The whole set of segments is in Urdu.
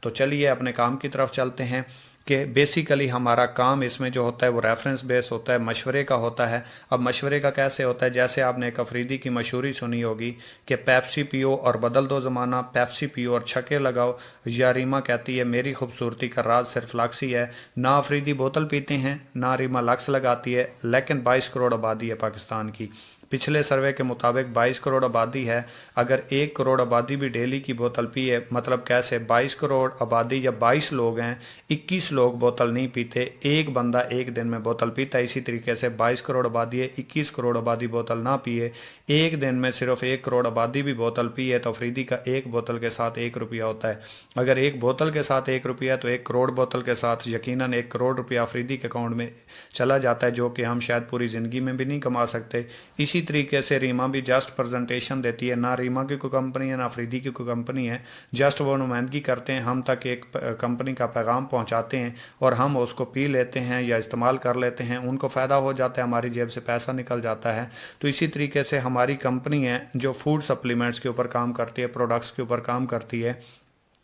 تو چلیے اپنے کام کی طرف چلتے ہیں کہ بیسیکلی ہمارا کام اس میں جو ہوتا ہے وہ ریفرنس بیس ہوتا ہے، مشورے کا ہوتا ہے۔ اب مشورے کا کیسے ہوتا ہے؟ جیسے آپ نے ایک افریدی کی مشہوری سنی ہوگی کہ پیپسی پیو اور بدل دو زمانہ، پیپسی پیو اور چھکے لگاؤ، یا ریما کہتی ہے میری خوبصورتی کا راز صرف لکس ہی ہے۔ نہ افریدی بوتل پیتے ہیں، نہ ریما لکس لگاتی ہے، لیکن 22 کروڑ آبادی ہے پاکستان کی۔ پچھلے سروے کے مطابق 22 کروڑ آبادی ہے۔ اگر 1 کروڑ آبادی بھی ڈیلی کی بوتل پیے، مطلب کیسے؟ 22 کروڑ آبادی یا 22 لوگ ہیں، 21 لوگ بوتل نہیں پیتے، ایک بندہ ایک دن میں بوتل پیتا ہے۔ اسی طریقے سے 22 کروڑ آبادی ہے، 21 کروڑ آبادی بوتل نہ پیے، ایک دن میں صرف 1 کروڑ آبادی بھی بوتل پیے تو افریدی کا ایک بوتل کے ساتھ 1 روپیہ ہوتا ہے۔ اگر ایک بوتل کے ساتھ 1 روپیہ ہے تو 1 کروڑ بوتل کے ساتھ یقیناً 1 کروڑ روپیہ افریدی کے اکاؤنٹ میں چلا جاتا ہے، جو کہ ہم شاید پوری زندگی میں بھی نہیں کما سکتے۔ اسی طریقے سے ریما بھی جسٹ پریزنٹیشن دیتی ہے، نہ ریما کی کوئی کمپنی ہے نہ افریدی کی کوئی کمپنی ہے، جسٹ وہ نمائندگی کرتے ہیں، ہم تک ایک کمپنی کا پیغام پہنچاتے ہیں اور ہم اس کو پی لیتے ہیں یا استعمال کر لیتے ہیں، ان کو فائدہ ہو جاتا ہے، ہماری جیب سے پیسہ نکل جاتا ہے۔ تو اسی طریقے سے ہماری کمپنی ہے جو فوڈ سپلیمنٹس کے اوپر کام کرتی ہے، پروڈکٹس کے اوپر کام کرتی ہے،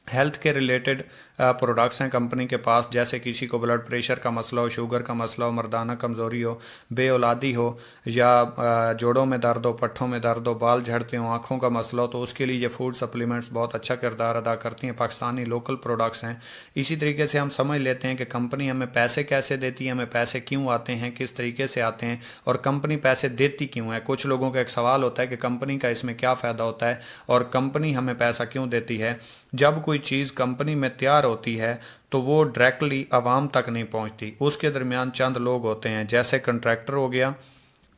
ہیلتھ کے ریلیٹڈ پروڈکٹس ہیں کمپنی کے پاس، جیسے کسی کو بلڈ پریشر کا مسئلہ ہو، شوگر کا مسئلہ ہو، مردانہ کمزوری ہو، بے اولادی ہو، یا جوڑوں میں درد ہو، پٹھوں میں درد ہو، بال جھڑتے ہوں، آنکھوں کا مسئلہ ہو، تو اس کے لیے یہ فوڈ سپلیمنٹس بہت اچھا کردار ادا کرتی ہیں، پاکستانی لوکل پروڈکٹس ہیں۔ اسی طریقے سے ہم سمجھ لیتے ہیں کہ کمپنی ہمیں پیسے کیسے دیتی ہے، ہمیں پیسے کیوں آتے ہیں، کس طریقے سے آتے ہیں، اور کمپنی پیسے دیتی کیوں ہے۔ کچھ لوگوں کا ایک سوال ہوتا ہے کہ کمپنی کا اس میں کیا فائدہ ہوتا ہے اور کمپنی ہمیں پیسہ کیوں دیتی ہے۔ جب کوئی چیز کمپنی میں تیار ہوتی ہے تو وہ ڈائریکٹلی عوام تک نہیں پہنچتی، اس کے درمیان چند لوگ ہوتے ہیں، جیسے کنٹریکٹر ہو گیا،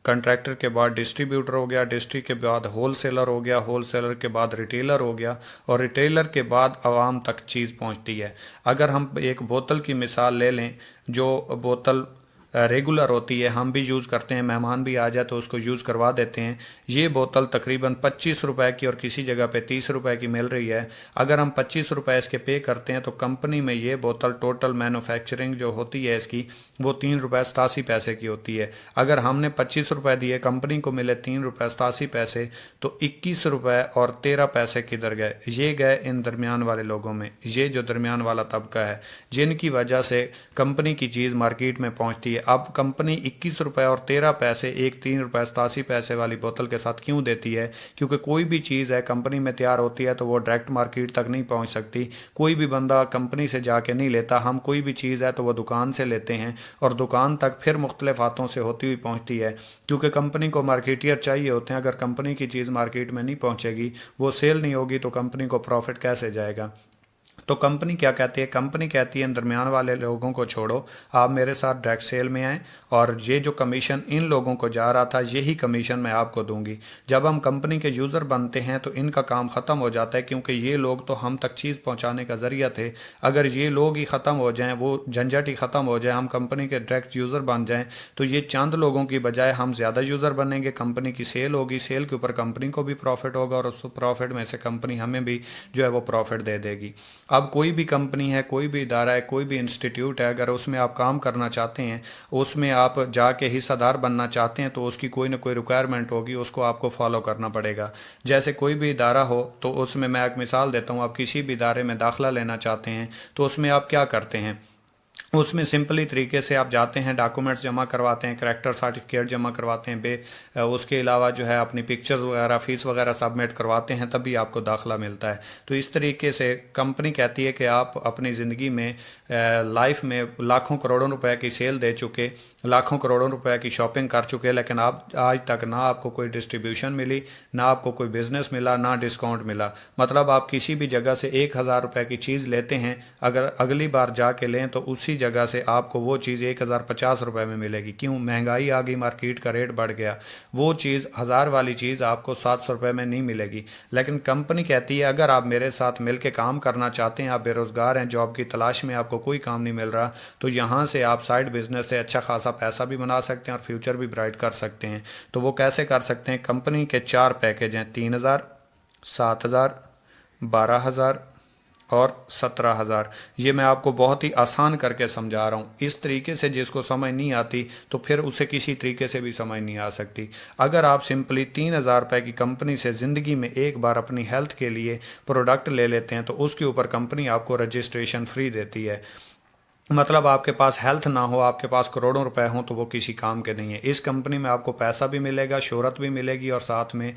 کنٹریکٹر کے بعد ڈسٹریبیوٹر ہو گیا، ڈسٹری کے بعد ہول سیلر ہو گیا، ہول سیلر کے بعد ریٹیلر ہو گیا، اور ریٹیلر کے بعد عوام تک چیز پہنچتی ہے۔ اگر ہم ایک بوتل کی مثال لے لیں، جو بوتل ریگولر ہوتی ہے، ہم بھی یوز کرتے ہیں، مہمان بھی آ جائے تو اس کو یوز کروا دیتے ہیں، یہ بوتل تقریباً 25 روپے کی اور کسی جگہ پہ 30 روپے کی مل رہی ہے۔ اگر ہم 25 روپے اس کے پے کرتے ہیں تو کمپنی میں یہ بوتل ٹوٹل مینوفیکچرنگ جو ہوتی ہے اس کی، وہ 3 روپے 87 پیسے کی ہوتی ہے۔ اگر ہم نے 25 روپے دیے، کمپنی کو ملے 3 روپے 87 پیسے، تو 21 روپے اور 13 پیسے کدھر گئے؟ یہ گئے ان درمیان والے لوگوں میں، یہ جو درمیان والا طبقہ ہے، جن کی وجہ سے کمپنی کی چیز مارکیٹ میں پہنچتی ہے۔ اب کمپنی 21 روپے اور 13 پیسے ایک 3 روپے 87 پیسے والی بوتل کے ساتھ کیوں دیتی ہے؟ کیونکہ کوئی بھی چیز ہے کمپنی میں تیار ہوتی ہے تو وہ ڈائریکٹ مارکیٹ تک نہیں پہنچ سکتی، کوئی بھی بندہ کمپنی سے جا کے نہیں لیتا، ہم کوئی بھی چیز ہے تو وہ دکان سے لیتے ہیں، اور دکان تک پھر مختلف ہاتھوں سے ہوتی ہوئی پہنچتی ہے، کیونکہ کمپنی کو مارکیٹر چاہیے ہوتے ہیں۔ اگر کمپنی کی چیز مارکیٹ میں نہیں پہنچے گی، وہ سیل نہیں ہوگی، تو کمپنی کو پروفٹ کیسے جائے گا؟ تو کمپنی کیا کہتی ہے؟ کمپنی کہتی ہے ان درمیان والے لوگوں کو چھوڑو، آپ میرے ساتھ ڈائریکٹ سیل میں آئیں، اور یہ جو کمیشن ان لوگوں کو جا رہا تھا یہی کمیشن میں آپ کو دوں گی۔ جب ہم کمپنی کے یوزر بنتے ہیں تو ان کا کام ختم ہو جاتا ہے، کیونکہ یہ لوگ تو ہم تک چیز پہنچانے کا ذریعہ تھے۔ اگر یہ لوگ ہی ختم ہو جائیں، وہ جھنجھٹ ہی ختم ہو جائے، ہم کمپنی کے ڈائریکٹ یوزر بن جائیں، تو یہ چند لوگوں کی بجائے ہم زیادہ یوزر بنیں گے، کمپنی کی سیل ہوگی، سیل کے اوپر کمپنی کو بھی پروفٹ ہوگا، اور اس پروفٹ میں سے کمپنی ہمیں بھی جو ہے وہ پروفٹ دے دے گی۔ اب کوئی بھی کمپنی ہے، کوئی بھی ادارہ ہے، کوئی بھی انسٹیٹیوٹ ہے، اگر اس میں آپ کام کرنا چاہتے ہیں، اس میں آپ جا کے حصہ دار بننا چاہتے ہیں، تو اس کی کوئی نہ کوئی ریکوائرمنٹ ہوگی، اس کو آپ کو فالو کرنا پڑے گا۔ جیسے کوئی بھی ادارہ ہو تو اس میں ایک مثال دیتا ہوں، آپ کسی بھی ادارے میں داخلہ لینا چاہتے ہیں تو اس میں آپ کیا کرتے ہیں؟ اس میں سمپلی طریقے سے آپ جاتے ہیں، ڈاکومنٹس جمع کرواتے ہیں، کریکٹر سرٹیفکیٹ جمع کرواتے ہیں، اس کے علاوہ جو ہے اپنی پکچرز وغیرہ، فیس وغیرہ سبمٹ کرواتے ہیں، تبھی آپ کو داخلہ ملتا ہے۔ تو اس طریقے سے کمپنی کہتی ہے کہ آپ اپنی زندگی میں لائف میں لاکھوں کروڑوں روپے کی سیل دے چکے، لاکھوں کروڑوں روپے کی شاپنگ کر چکے، لیکن آپ آج تک نہ آپ کو کوئی ڈسٹریبیوشن ملی، نہ آپ کو کوئی بزنس ملا، نہ ڈسکاؤنٹ ملا۔ مطلب آپ کسی بھی جگہ سے 1000 روپے کی چیز لیتے ہیں، اگر اگلی بار جا کے لیں تو اسی جگہ سے آپ کو وہ چیز 1050 روپے میں ملے گی۔ کیوں؟ مہنگائی آ گئی، مارکیٹ کا ریٹ بڑھ گیا، وہ چیز 1000 والی چیز آپ کو 700 روپے میں نہیں ملے گی۔ لیکن کمپنی کہتی ہے اگر آپ میرے ساتھ مل کے کام کرنا چاہتے ہیں، آپ بے روزگار ہیں، جاب کی تلاش میں، آپ کو کوئی کام نہیں مل رہا، تو یہاں سے آپ سائیڈ بزنس سے اچھا خاصا پیسہ بھی بنا سکتے ہیں اور فیوچر بھی برائٹ کر سکتے ہیں۔ تو وہ کیسے کر سکتے ہیں؟ کمپنی کے 4 پیکیج ہیں، 3000، 7000، 12000 اور 17,000. یہ میں آپ کو بہت ہی آسان کر کے سمجھا رہا ہوں. اس طریقے سے جس کو سمجھ نہیں آتی تو پھر اسے کسی طریقے سے بھی سمجھ نہیں آ سکتی. اگر آپ سمپلی 3,000 روپے کی کمپنی سے زندگی میں ایک بار اپنی ہیلتھ کے لیے پروڈکٹ لے لیتے ہیں تو اس کے اوپر کمپنی آپ کو رجسٹریشن فری دیتی ہے. مطلب آپ کے پاس ہیلتھ نہ ہو، آپ کے پاس کروڑوں روپے ہوں تو وہ کسی کام کے نہیں ہے. اس کمپنی میں آپ کو پیسہ بھی ملے گا، شہرت بھی ملے گی، اور ساتھ میں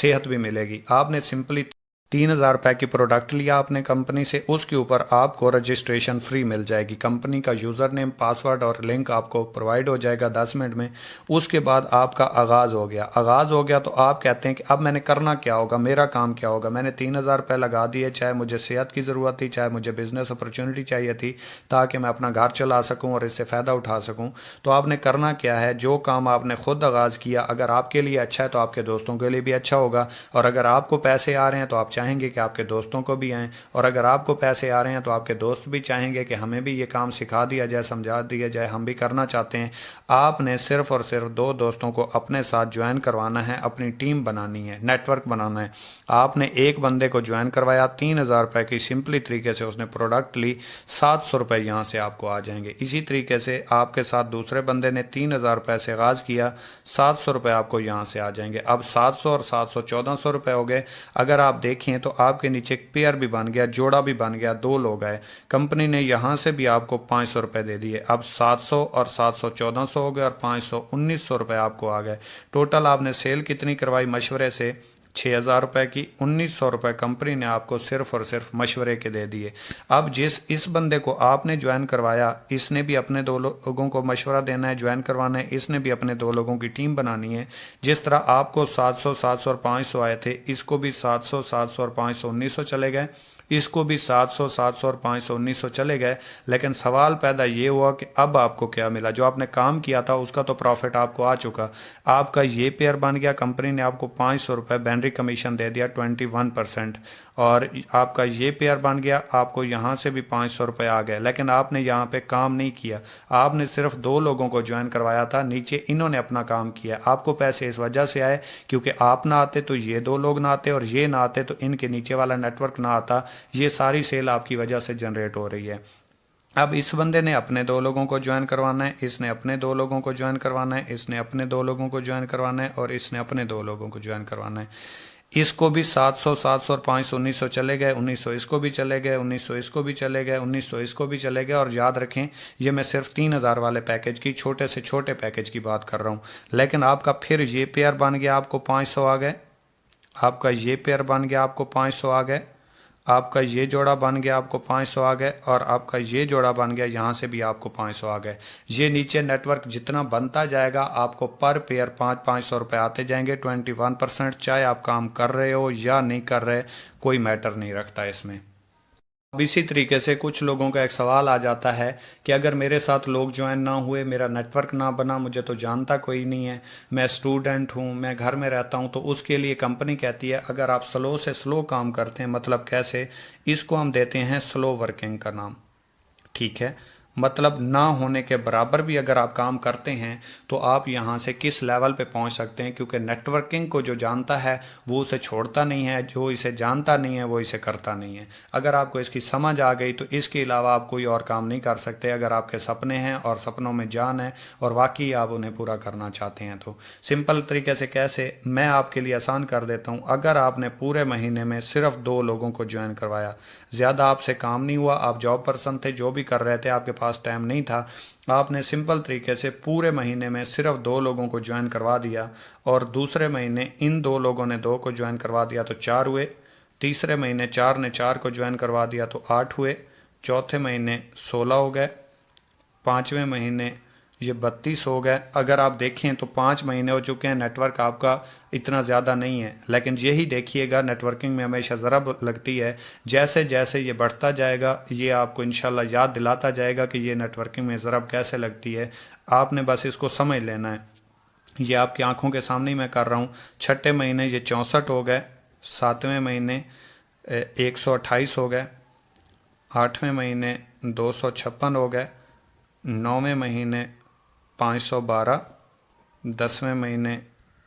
صحت بھی ملے گی. آپ نے سمپلی 3,000 روپے کی پروڈکٹ لیا اپنے کمپنی سے، اس کے اوپر آپ کو رجسٹریشن فری مل جائے گی. کمپنی کا یوزر نیم، پاسورڈ اور لنک آپ کو پرووائڈ ہو جائے گا 10 منٹ میں. اس کے بعد آپ کا آغاز ہو گیا تو آپ کہتے ہیں کہ اب میں نے کرنا کیا ہوگا، میرا کام کیا ہوگا. میں نے 3,000 روپے لگا دیے، چاہے مجھے صحت کی ضرورت تھی، چاہے مجھے بزنس اپرچونٹی چاہیے تھی تاکہ میں اپنا گھر چلا سکوں اور اس سے فائدہ اٹھا سکوں. تو آپ نے کرنا کیا ہے، جو کام آپ نے خود آغاز کیا اگر آپ کے لیے اچھا ہے تو آپ کے دوستوں کے لیے بھی اچھا ہوگا. اور اگر آپ کو پیسے آ رہے ہیں تو آپ چاہیں گے کہ آپ کے دوستوں کو بھی آئیں، اور اگر آپ کو پیسے آ رہے ہیں تو آپ کے دوست بھی چاہیں گے کہ ہمیں بھی یہ کام سکھا دیا جائے، سمجھا دیا جائے، ہم بھی کرنا چاہتے ہیں. آپ نے صرف اور صرف 2 دوستوں کو اپنے ساتھ جوائن کروانا ہے، اپنی ٹیم بنانی ہے، نیٹ ورک بنانا ہے. آپ نے ایک بندے کو جوائن کروایا، 3,000 روپے کی سمپلی طریقے سے اس نے پروڈکٹ لی، 700 روپے یہاں سے آپ کو آ جائیں گے. اسی طریقے سے آپ کے ساتھ دوسرے بندے نے 3,000 روپے سے آغاز کیا، 700 روپے آپ کو یہاں سے آ جائیں گے. اب 700 اور 700 1,400 روپے ہو گئے. اگر آپ دیکھیں تو آپ کے نیچے ایک پیئر بھی بن گیا، جوڑا بھی بن گیا، 2 لوگ آئے. کمپنی نے یہاں سے بھی آپ کو 500 روپے دے دیے. اب 700 اور 700 1,400 ہو گئے، اور 500 1,900 روپے آپ کو آ گئے. ٹوٹل آپ نے سیل کتنی کروائی مشورے سے؟ 6,000 روپے کی. 1,900 روپے کمپنی نے آپ کو صرف اور صرف مشورے کے دے دیے. اب اس بندے کو آپ نے جوائن کروایا، اس نے بھی اپنے 2 لوگوں کو مشورہ دینا ہے، جوائن کروانا ہے، اس نے بھی اپنے 2 لوگوں کی ٹیم بنانی ہے. جس طرح آپ کو 700 700 اور 500 آئے تھے، اس کو بھی 700 700 اور 500 1,900 چلے گئے. اس کو بھی 700 700 اور 500 1,900 چلے گئے. لیکن سوال پیدا یہ ہوا کہ اب آپ کو کیا ملا؟ جو آپ نے کام کیا تھا اس کا تو پروفٹ آپ کو آ چکا، آپ کا یہ پیئر بن گیا. کمپنی نے آپ کو 500 روپے بینڈری کمیشن دے دیا 21%، اور آپ کا یہ پیئر بن گیا، آپ کو یہاں سے بھی 500 روپے آ گئے. لیکن آپ نے یہاں پہ کام نہیں کیا، آپ نے صرف 2 لوگوں کو جوائن کروایا تھا، نیچے انہوں نے اپنا کام کیا. آپ کو پیسے اس وجہ سے آئے کیونکہ آپ نہ آتے تو یہ 2 لوگ نہ آتے، اور یہ نہ آتے تو ان کے نیچے والا نیٹ ورک نہ آتا. یہ ساری سیل آپ کی وجہ سے جنریٹ ہو رہی ہے. اب اس بندے نے اپنے 2 لوگوں کو جوائن کروانا ہے، اس نے اپنے 2 لوگوں کو جوائن کروانا ہے، اس نے اپنے 2 لوگوں کو جوائن کروانا ہے، اور اس نے اپنے 2 لوگوں کو جوائن کروانا ہے. اس کو بھی 700 700 اور 500 1,900 چلے گئے، 1,900 اس کو بھی چلے گئے، 1,900 اس کو بھی چلے گئے، 1,900 اس کو بھی چلے گئے. اور یاد رکھیں یہ میں صرف 3,000 والے پیکج کی، چھوٹے سے چھوٹے پیکج کی بات کر رہا ہوں. لیکن آپ کا پھر یہ پیئر بن گیا، آپ کو 500 آ گئے. آپ کا یہ پیئر بن گیا، آپ کو 500 آ گئے. آپ کا یہ جوڑا بن گیا، آپ کو 500 آ گئے. اور آپ کا یہ جوڑا بن گیا، یہاں سے بھی آپ کو 500 آ گئے. یہ نیچے نیٹ ورک جتنا بنتا جائے گا آپ کو پر پیئر 500 روپے آتے جائیں گے. 21%، چاہے آپ کام کر رہے ہو یا نہیں کر رہے، کوئی میٹر نہیں رکھتا اس میں. اب اسی طریقے سے کچھ لوگوں کا ایک سوال آ جاتا ہے کہ اگر میرے ساتھ لوگ جوائن نہ ہوئے، میرا نیٹ ورک نہ بنا، مجھے تو جانتا کوئی نہیں ہے، میں اسٹوڈنٹ ہوں، میں گھر میں رہتا ہوں، تو اس کے لیے کمپنی کہتی ہے اگر آپ سلو سے سلو کام کرتے ہیں، مطلب کیسے؟ اس کو ہم دیتے ہیں سلو ورکنگ کا نام. ٹھیک ہے، مطلب نہ ہونے کے برابر بھی اگر آپ کام کرتے ہیں تو آپ یہاں سے کس لیول پہ پہنچ سکتے ہیں، کیونکہ نیٹ ورکنگ کو جو جانتا ہے وہ اسے چھوڑتا نہیں ہے، جو اسے جانتا نہیں ہے وہ اسے کرتا نہیں ہے. اگر آپ کو اس کی سمجھ آ گئی تو اس کے علاوہ آپ کوئی اور کام نہیں کر سکتے. اگر آپ کے سپنے ہیں اور سپنوں میں جان ہے اور واقعی آپ انہیں پورا کرنا چاہتے ہیں تو سمپل طریقے سے کیسے، میں آپ کے لیے آسان کر دیتا ہوں. اگر آپ نے پورے مہینے میں صرف 2 لوگوں کو جوائن کروایا، زیادہ آپ سے کام نہیں ہوا، آپ جاب پرسن تھے، جو بھی کر رہے تھے آپ کے پاس ٹائم نہیں تھا، آپ نے سمپل طریقے سے پورے مہینے میں صرف 2 لوگوں کو جوائن کروا دیا، اور دوسرے مہینے ان 2 لوگوں نے 2 کو جوائن کروا دیا تو 4 ہوئے. تیسرے مہینے 4 نے 4 کو جوائن کروا دیا تو 8 ہوئے. چوتھے مہینے 16 ہو گئے. 5ویں مہینے یہ 32 ہو گئے. اگر آپ دیکھیں تو 5 مہینے ہو چکے ہیں، نیٹ ورک آپ کا اتنا زیادہ نہیں ہے. لیکن یہی دیکھیے گا، نیٹ ورکنگ میں ہمیشہ ضرب لگتی ہے. جیسے جیسے یہ بڑھتا جائے گا یہ آپ کو انشاءاللہ یاد دلاتا جائے گا کہ یہ نیٹ ورکنگ میں ضرب کیسے لگتی ہے. آپ نے بس اس کو سمجھ لینا ہے. یہ آپ کی آنکھوں کے سامنے میں کر رہا ہوں. چھٹے مہینے یہ 64 ہو گئے. 7ویں مہینے 128 ہو گئے. 8ویں مہینے 256 ہو گئے. 9ویں مہینے 512. 10ویں مہینے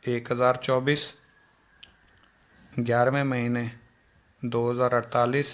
1024. 11ویں مہینے 2048.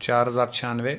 4096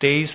23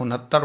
69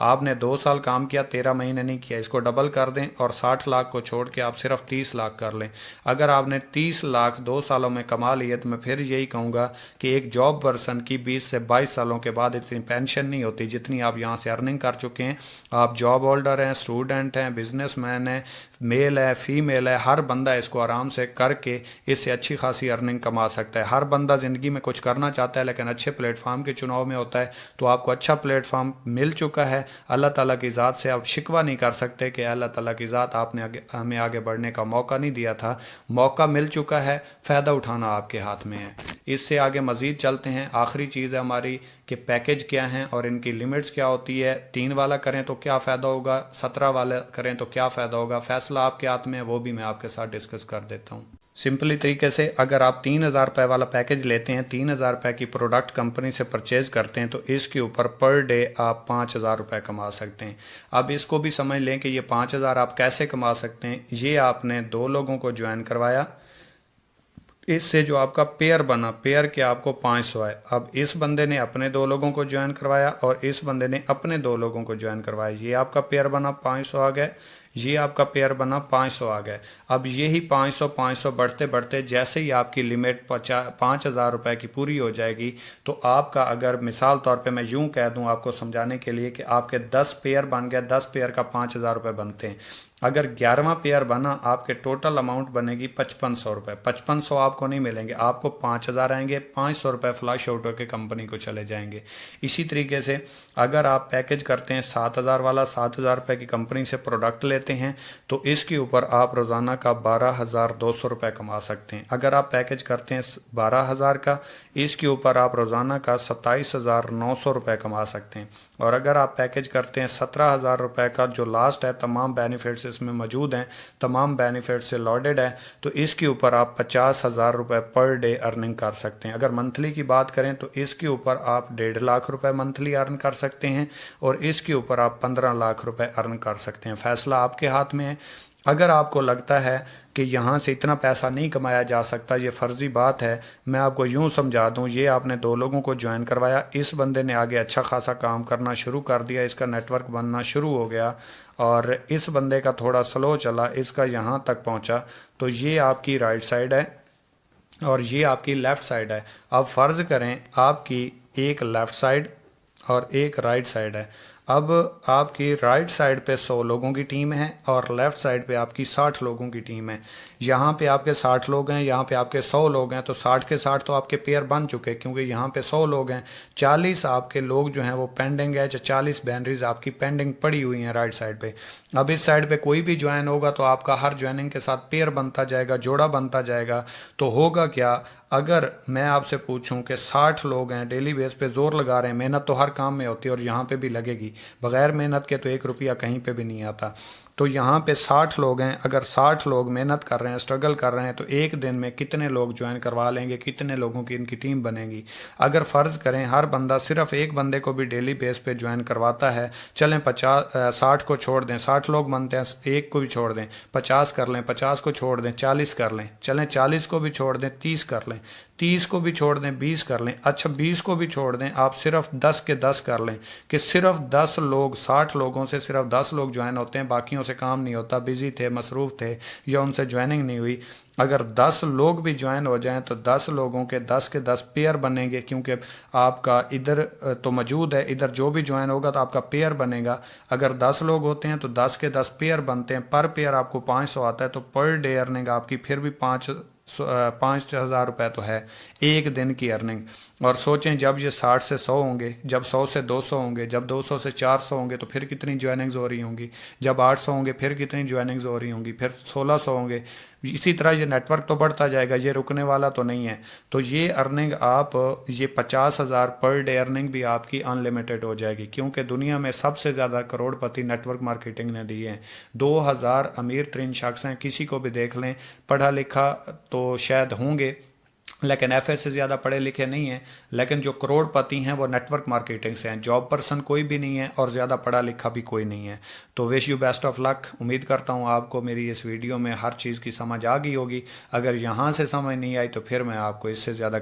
آپ نے 2 سال کام کیا، 13 مہینے نہیں کیا، اس کو ڈبل کر دیں اور 60 لاکھ کو چھوڑ کے آپ صرف 30 لاکھ کر لیں۔ اگر آپ نے 30 لاکھ 2 سالوں میں کما لیے تو میں پھر یہی کہوں گا کہ ایک جاب پرسن کی 20 سے 22 سالوں کے بعد اتنی پینشن نہیں ہوتی جتنی آپ یہاں سے ارننگ کر چکے ہیں۔ آپ جاب ہولڈر ہیں، اسٹوڈنٹ ہیں، بزنس مین ہیں، میل ہے، فیمیل ہے، ہر بندہ اس کو آرام سے کر کے اس سے اچھی خاصی ارننگ کما سکتا ہے۔ ہر بندہ زندگی میں کچھ کرنا چاہتا ہے لیکن اچھے پلیٹ فارم کے چناؤ میں ہوتا ہے، تو آپ کو اچھا پلیٹ فارم مل چکا ہے۔ اللہ تعالیٰ کی ذات سے آپ شکوہ نہیں کر سکتے کہ اللہ تعالیٰ کی ذات آپ نے ہمیں آگے بڑھنے کا موقع نہیں دیا تھا، موقع مل چکا ہے، فائدہ اٹھانا آپ کے ہاتھ میں ہے۔ اس سے آگے مزید چلتے ہیں۔ آخری چیز ہے ہماری کہ پیکج کیا ہیں اور ان کی لمٹس کیا ہوتی ہے۔ 3 والا کریں تو کیا فائدہ ہوگا، 17 والا کریں تو کیا فائدہ ہوگا، فیصلہ آپ کے ہاتھ میں ہے، وہ بھی میں آپ کے ساتھ ڈسکس کر دیتا ہوں۔ سمپلی طریقے سے اگر آپ 3,000 روپے والا پیکج لیتے ہیں، 3,000 روپے کی پروڈکٹ کمپنی سے پرچیز کرتے ہیں، تو اس کے اوپر پر ڈے آپ 5,000 روپے کما سکتے ہیں۔ اب اس کو بھی سمجھ لیں کہ یہ 5,000 آپ کیسے کما سکتے ہیں۔ یہ آپ نے 2 لوگوں کو جوائن کروایا، اس سے جو آپ کا پیئر بنا، پیئر کے آپ کو 500 ہے۔ اب اس بندے نے اپنے 2 لوگوں کو جوائن کروایا اور اس بندے نے اپنے 2 لوگوں کو جوائن کروایا، یہ آپ کا پیئر بنا 500 آ گئے، یہ آپ کا پیئر بنا 500 آ گئے۔ اب یہی 500 بڑھتے بڑھتے جیسے ہی آپ کی لمٹ 5,000 روپے کی پوری ہو جائے گی، تو آپ کا اگر مثال طور پہ میں یوں کہہ دوں آپ کو سمجھانے کے لیے کہ آپ کے 10 پیئر بن گئے، 10 پیئر کا 5,000 روپے بنتے ہیں۔ اگر 11واں پیئر بنا، آپ کے ٹوٹل اماؤنٹ بنے گی 5,500 روپے۔ 5,500 آپ کو نہیں ملیں گے، آپ کو 5,000 آئیں گے، 500 روپے فلاش آؤٹ ہو کے کمپنی کو چلے جائیں گے۔ اسی طریقے سے اگر آپ پیکج کرتے ہیں 7,000 والا، 7,000 روپے کی کمپنی سے پروڈکٹ لیتے ہیں، تو اس کے اوپر آپ روزانہ کا 12,200 روپے کما سکتے ہیں۔ اگر آپ پیکج کرتے ہیں 12,000 کا، اس کے اوپر آپ روزانہ کا 27,900 روپے کما سکتے ہیں۔ اور اگر آپ پیکج کرتے ہیں 17,000 روپے کا، جو لاسٹ ہے، تمام بینیفٹس اس میں موجود ہیں، تمام بینیفٹ سے لوڈڈ ہے، تو اس کے اوپر آپ 50,000 روپے پر ڈے ارننگ کر سکتے ہیں۔ اگر منتھلی کی بات کریں تو اس کے اوپر آپ 1.5 لاکھ روپے منتھلی ارن کر سکتے ہیں اور اس کے اوپر آپ 15 لاکھ روپے ارن کر سکتے ہیں۔ فیصلہ آپ کے ہاتھ میں ہے۔ اگر آپ کو لگتا ہے کہ یہاں سے اتنا پیسہ نہیں کمایا جا سکتا، یہ فرضی بات ہے، میں آپ کو یوں سمجھا دوں، یہ آپ نے 2 لوگوں کو جوائن کروایا، اس بندے نے آگے اچھا خاصا کام کرنا شروع کر دیا، اس کا نیٹ ورک بننا شروع ہو گیا، اور اس بندے کا تھوڑا سلو چلا، اس کا یہاں تک پہنچا، تو یہ آپ کی رائٹ سائڈ ہے اور یہ آپ کی لیفٹ سائڈ ہے۔ اب فرض کریں آپ کی ایک لیفٹ سائڈ اور ایک رائٹ سائڈ ہے۔ اب آپ کی رائٹ سائڈ پہ 100 لوگوں کی ٹیم ہے اور لیفٹ سائڈ پہ آپ کی 60 لوگوں کی ٹیم ہے۔ یہاں پہ آپ کے 60 لوگ ہیں، یہاں پہ آپ کے 100 لوگ ہیں، تو 60 کے 60 تو آپ کے پیئر بن چکے، کیونکہ یہاں پہ 100 لوگ ہیں۔ 40 آپ کے لوگ جو ہیں وہ پینڈنگ ہے، 40 بینریز آپ کی پینڈنگ پڑی ہوئی ہیں رائٹ سائڈ پہ۔ اب اس سائڈ پہ کوئی بھی جوائن ہوگا تو آپ کا ہر جوائننگ کے ساتھ پیئر بنتا جائے گا، جوڑا بنتا جائے گا۔ تو ہوگا کیا، اگر میں آپ سے پوچھوں کہ 60 لوگ ہیں، ڈیلی بیس پہ زور لگا رہے ہیں، محنت تو ہر کام میں ہوتی ہے اور یہاں پہ بھی لگے گی، بغیر محنت کے تو 1 روپیہ کہیں پہ بھی نہیں آتا۔ تو یہاں پہ 60 لوگ ہیں، اگر 60 لوگ محنت کر رہے ہیں، اسٹرگل کر رہے ہیں، تو ایک دن میں کتنے لوگ جوائن کروا لیں گے، کتنے لوگوں کی ان کی ٹیم بنے گی۔ اگر فرض کریں ہر بندہ صرف ایک بندے کو بھی ڈیلی بیس پہ جوائن کرواتا ہے، چلیں 60 کو چھوڑ دیں، 60 لوگ بنتے ہیں، ایک کو بھی چھوڑ دیں، 50 کر لیں، 50 کو چھوڑ دیں، 40 کر لیں، چلیں 40 کو بھی چھوڑ دیں، 30 کر لیں، 30 کو بھی چھوڑ دیں، 20 کر لیں، اچھا 20 کو بھی چھوڑ دیں، آپ صرف 10 کے 10 کر لیں کہ صرف 10 لوگ، 60 لوگوں سے صرف 10 لوگ جوائن ہوتے ہیں، باقیوں سے کام نہیں ہوتا، بزی تھے، مصروف تھے یا ان سے جوائننگ نہیں ہوئی۔ اگر 10 لوگ بھی جوائن ہو جائیں تو 10 لوگوں کے 10 کے 10 پیئر بنیں گے، کیونکہ آپ کا ادھر تو موجود ہے، ادھر جو بھی جوائن ہوگا تو آپ کا پیئر بنے گا۔ اگر 10 لوگ ہوتے ہیں تو 10 کے 10 پیئر بنتے ہیں، پر پیئر آپ کو 500 آتا ہے، تو پر ڈے ارننگ آپ کی پھر بھی 5,000 روپے تو ہے ایک دن کی ارننگ۔ اور سوچیں جب یہ 60 سے 100 ہوں گے، جب 100 سے 200 ہوں گے، جب 200 سے 400 ہوں گے تو پھر کتنی جوائننگز ہو رہی ہوں گی، جب 800 ہوں گے پھر کتنی جوائننگز ہو رہی ہوں گی، پھر 1600 ہوں گے، اسی طرح یہ نیٹ ورک تو بڑھتا جائے گا، یہ رکنے والا تو نہیں ہے۔ تو یہ ارننگ آپ، یہ 50,000 پر ڈے ارننگ بھی آپ کی ان لمیٹڈ ہو جائے گی، کیونکہ دنیا میں سب سے زیادہ کروڑ پتی نیٹ ورک مارکیٹنگ نے دیے ہیں۔ 2,000 امیر ترین شخص ہیں، کسی کو بھی دیکھ لیں، پڑھا لکھا تو شاید ہوں گے لیکن ایف اے سے زیادہ پڑھے لکھے نہیں ہیں، لیکن جو کروڑ پتی ہیں وہ نیٹ ورک مارکیٹنگ سے ہیں۔ جاب پرسن کوئی بھی نہیں ہے اور زیادہ پڑھا لکھا بھی کوئی نہیں ہے۔ تو وش یو بیسٹ آف لک۔ امید کرتا ہوں آپ کو میری اس ویڈیو میں ہر چیز کی سمجھ آ گئی ہوگی۔ اگر یہاں سے سمجھ نہیں آئی تو پھر میں آپ کو اس سے زیادہ